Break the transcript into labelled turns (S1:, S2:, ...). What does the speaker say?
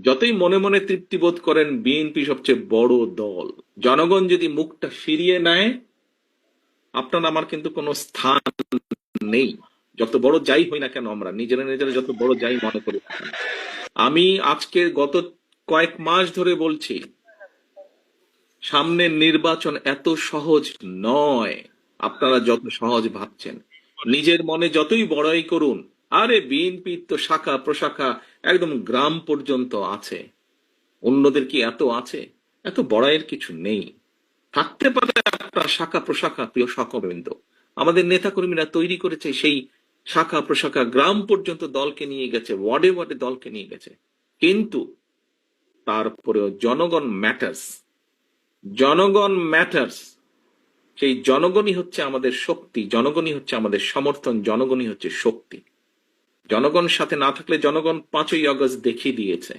S1: যতই মনে মনে তৃপ্তি বোধ করেন বিএনপি সবচেয়ে বড় দল, জনগণ যদি মুখটা ফিরিয়ে নেয়, আপনার আমার কিন্তু কোনো স্থান নেই। যত বড় যাই হই না কেন, আমরা নিজেরা নিজেরা যত বড় যাই মনে করি না কেন। আমি আজকে গত কয়েক মাস ধরে বলছি, সামনের নির্বাচন এত সহজ নয় আপনারা যত সহজ ভাবছেন। নিজের মনে যতই বড়াই করুন, আরে বিএনপি তো শাখা প্রশাখা একদম গ্রাম পর্যন্ত আছে, অন্যদের কি এত আছে? এত বড়াইয়ের কিছু নেই। থাকতে পারে আপনার শাখা প্রশাখা, প্রিয় সহকর্মীবৃন্দ, আমাদের নেতা কর্মীরা তৈরি করেছে সেই শাখা প্রশাখা, গ্রাম পর্যন্ত দলকে নিয়ে গেছে, ওয়ার্ডে ওয়ার্ডে দলকে নিয়ে গেছে। কিন্তু তারপরেও জনগণ ম্যাটার্স, জনগণ ম্যাটার্স। সেই জনগণই হচ্ছে আমাদের শক্তি, জনগণই হচ্ছে আমাদের সমর্থন, জনগণই হচ্ছে শক্তি। জনগণ সাথে না থাকলে, জনগণ 5ই আগস্ট দেখিয়ে দিয়েছে